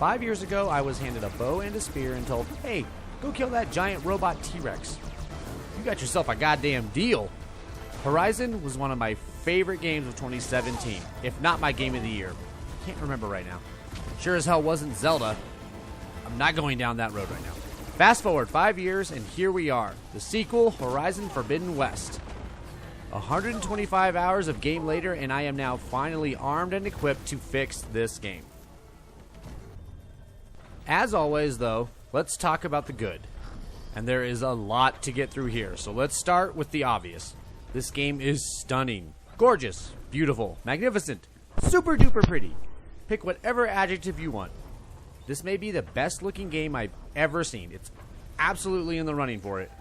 5 years ago, I was handed a bow and a spear and told, hey, go kill that giant robot T-Rex. You got yourself a goddamn deal. Horizon was one of my favorite games of 2017, if not my game of the year. Can't remember right now. Sure as hell wasn't Zelda. I'm not going down that road right now. Fast forward 5 years, and here we are. The sequel, Horizon Forbidden West. 125 hours of game later, and I am now finally armed and equipped to fix this game. As always, though, let's talk about the good. And there is a lot to get through here, so let's start with the obvious. This game is stunning, gorgeous, beautiful, magnificent, super duper pretty. Pick whatever adjective you want. This may be the best looking game I've ever seen. It's absolutely in the running for it.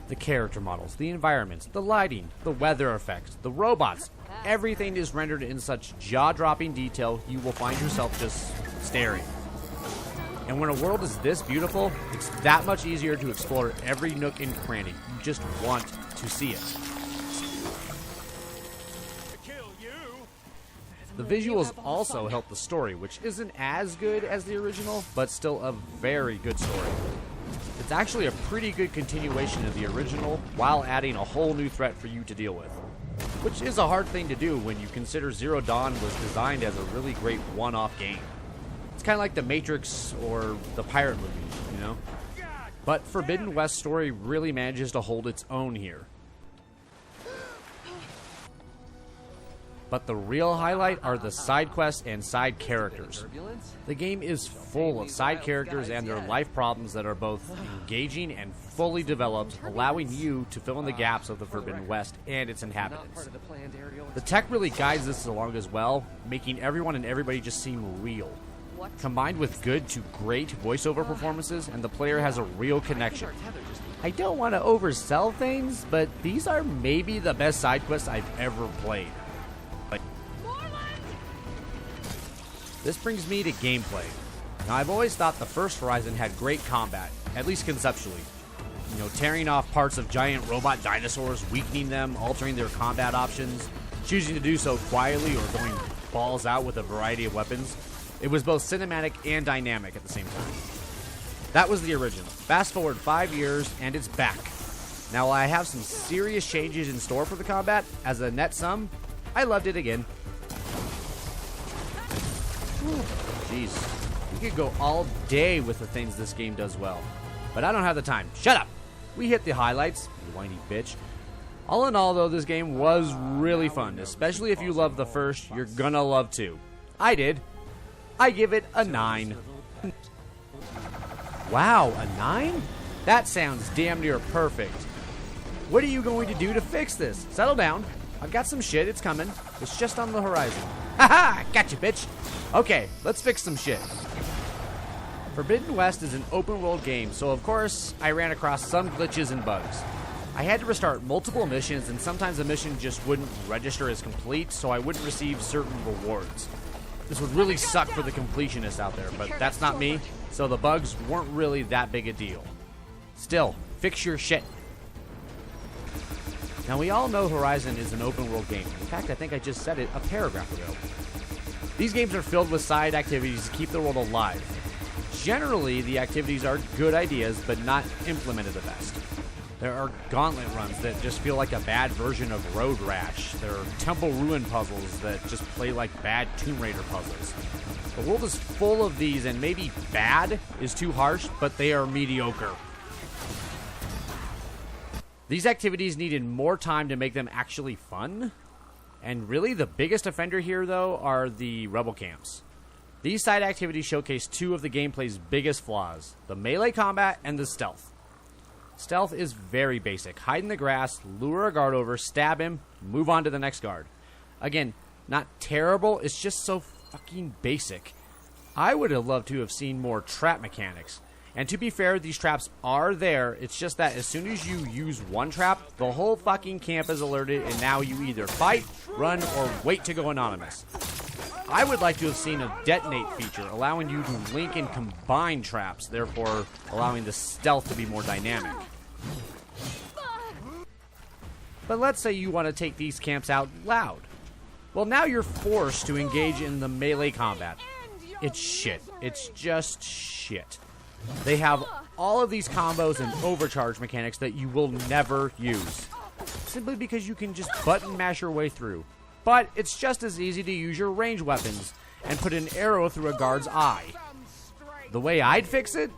The character models, the environments, the lighting, the weather effects, the robots, everything is rendered in such jaw-dropping detail you will find yourself just staring. And when a world is this beautiful, it's that much easier to explore every nook and cranny. You just want to see it. The visuals also help the story, which isn't as good as the original, but still a very good story. It's actually a pretty good continuation of the original, while adding a whole new threat for you to deal with. Which is a hard thing to do when you consider Zero Dawn was designed as a really great one-off game. It's kind of like The Matrix or the pirate movie, you know? But Forbidden West's story really manages to hold its own here. But the real highlight are the side quests and side characters. The game is full of side characters and their life problems that are both engaging and fully developed, allowing you to fill in the gaps of the Forbidden West and its inhabitants. The tech really guides this along as well, making everyone and everybody just seem real. Combined with good to great voiceover performances, and the player has a real connection. I don't want to oversell things, but these are maybe the best side quests I've ever played. This brings me to gameplay. Now, I've always thought the first Horizon had great combat, at least conceptually. You know, tearing off parts of giant robot dinosaurs, weakening them, altering their combat options, choosing to do so quietly or going balls out with a variety of weapons. It was both cinematic and dynamic at the same time. That was the original. Fast forward 5 years, and it's back. Now, while I have some serious changes in store for the combat, as a net sum, I loved it again. Jeez, we could go all day with the things this game does well. But I don't have the time. Shut up! We hit the highlights, you whiny bitch. All in all, though, this game was really fun. Especially if you love the first, you're gonna love 2. I did. I give it a 9. Wow, a 9? That sounds damn near perfect. What are you going to do to fix this? Settle down. I've got some shit, it's coming. It's just on the horizon. Haha! Gotcha, bitch! Okay, let's fix some shit. Forbidden West is an open world game, so of course, I ran across some glitches and bugs. I had to restart multiple missions, and sometimes a mission just wouldn't register as complete, so I wouldn't receive certain rewards. This would really suck for the completionists out there, but that's not me, so the bugs weren't really that big a deal. Still, fix your shit. Now, we all know Horizon is an open-world game. In fact, I think I just said it a paragraph ago. These games are filled with side activities to keep the world alive. Generally, the activities are good ideas, but not implemented the best. There are gauntlet runs that just feel like a bad version of Road Rash. There are temple ruin puzzles that just play like bad Tomb Raider puzzles. The world is full of these, and maybe bad is too harsh, but they are mediocre. These activities needed more time to make them actually fun. And really, the biggest offender here, though, are the rebel camps. These side activities showcase 2 of the gameplay's biggest flaws: the melee combat and the stealth. Stealth is very basic. Hide in the grass, lure a guard over, stab him, move on to the next guard. Again, not terrible, it's just so fucking basic. I would have loved to have seen more trap mechanics. And to be fair, these traps are there. It's just that as soon as you use one trap, the whole fucking camp is alerted, and now you either fight, run, or wait to go anonymous. I would like to have seen a detonate feature, allowing you to link and combine traps, therefore allowing the stealth to be more dynamic. But let's say you want to take these camps out loud. Well, now you're forced to engage in the melee combat. it's shit. It's just shit. They have all of these combos and overcharge mechanics that you will never use, simply because you can just button mash your way through. But it's just as easy to use your range weapons and put an arrow through a guard's eye. The way I'd fix it?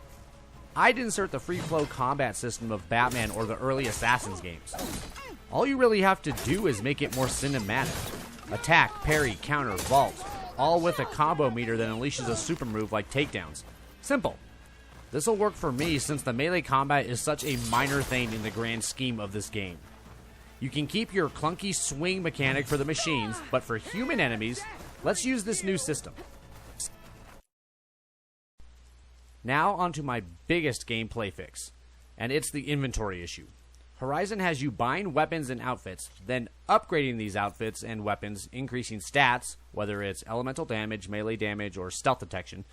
I'd insert the free flow combat system of Batman or the early Assassin's games. All you really have to do is make it more cinematic. Attack, parry, counter, vault, all with a combo meter that unleashes a super move like takedowns. Simple. This'll work for me since the melee combat is such a minor thing in the grand scheme of this game. You can keep your clunky swing mechanic for the machines, but for human enemies, let's use this new system. Now onto my biggest gameplay fix, and it's the inventory issue. Horizon has you buying weapons and outfits, then upgrading these outfits and weapons, increasing stats, whether it's elemental damage, melee damage, or stealth detection.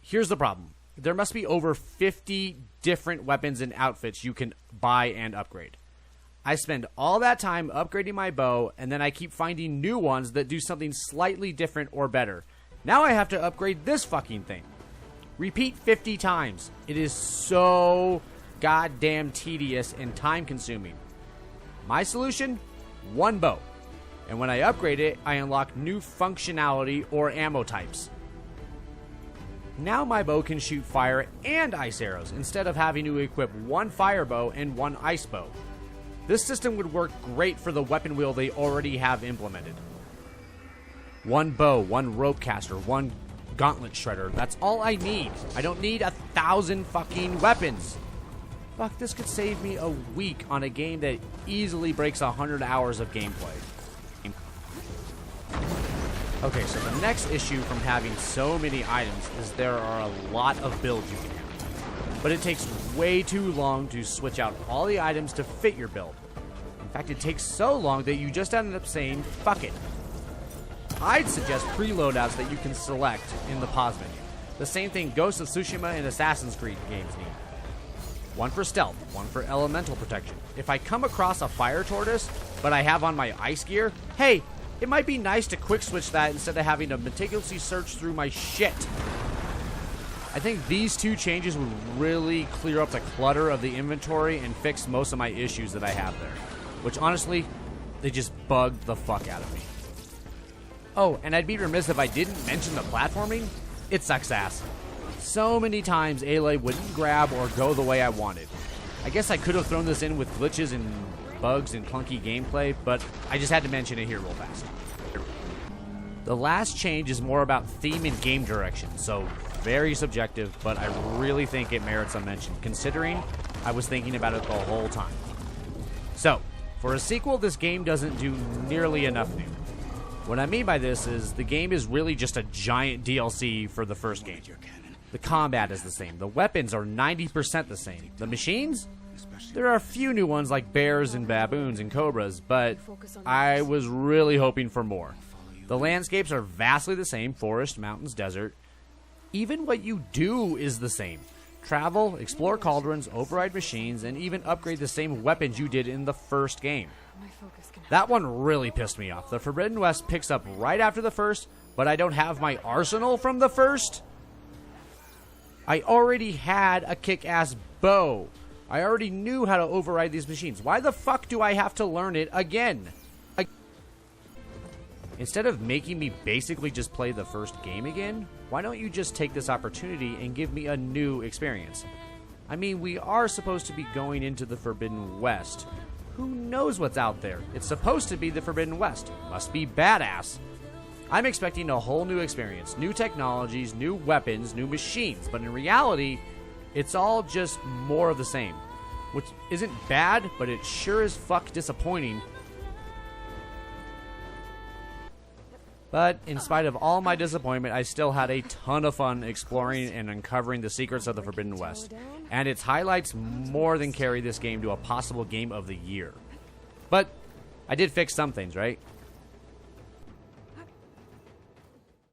Here's the problem. There must be over 50 different weapons and outfits you can buy and upgrade. I spend all that time upgrading my bow, and then I keep finding new ones that do something slightly different or better. Now I have to upgrade this fucking thing. Repeat 50 times. It is so goddamn tedious and time consuming. My solution? One bow. And when I upgrade it, I unlock new functionality or ammo types. Now my bow can shoot fire and ice arrows instead of having to equip one fire bow and one ice bow. This system would work great for the weapon wheel they already have implemented. One bow, one rope caster, one gauntlet shredder. That's all I need. I don't need 1,000 fucking weapons. Fuck, this could save me a week on a game that easily breaks 100 hours of gameplay. Okay, so the next issue from having so many items is there are a lot of builds you can have. But it takes way too long to switch out all the items to fit your build. In fact, it takes so long that you just end up saying, fuck it. I'd suggest preloadouts that you can select in the pause menu. The same thing Ghost of Tsushima and Assassin's Creed games need. One for stealth, one for elemental protection. If I come across a fire tortoise, but I have on my ice gear, hey, it might be nice to quick switch that instead of having to meticulously search through my shit. I think these two changes would really clear up the clutter of the inventory and fix most of my issues that I have there. Which honestly, they just bugged the fuck out of me. Oh, and I'd be remiss if I didn't mention the platforming. It sucks ass. So many times Aloy wouldn't grab or go the way I wanted. I guess I could have thrown this in with glitches and bugs and clunky gameplay, but I just had to mention it here real fast. The last change is more about theme and game direction, so very subjective, but I really think it merits a mention, considering I was thinking about it the whole time. So, for a sequel, this game doesn't do nearly enough new. What I mean by this is the game is really just a giant DLC for the first game. The combat is the same. The weapons are 90% the same. The machines? There are a few new ones like bears and baboons and cobras, but I was really hoping for more. The landscapes are vastly the same. Forest, mountains, desert. Even what you do is the same. Travel, explore cauldrons, override machines, and even upgrade the same weapons you did in the first game. That one really pissed me off. The Forbidden West picks up right after the first, but I don't have my arsenal from the first. I already had a kick-ass bow. I already knew how to override these machines. Why the fuck do I have to learn it again? Instead of making me basically just play the first game again, why don't you just take this opportunity and give me a new experience? I mean, we are supposed to be going into the Forbidden West. Who knows what's out there? It's supposed to be the Forbidden West. Must be badass. I'm expecting a whole new experience, new technologies, new weapons, new machines, but in reality, it's all just more of the same. Which isn't bad, but it sure is fuck disappointing. But in spite of all my disappointment, I still had a ton of fun exploring and uncovering the secrets of the Forbidden West. And its highlights more than carry this game to a possible game of the year. But I did fix some things, right?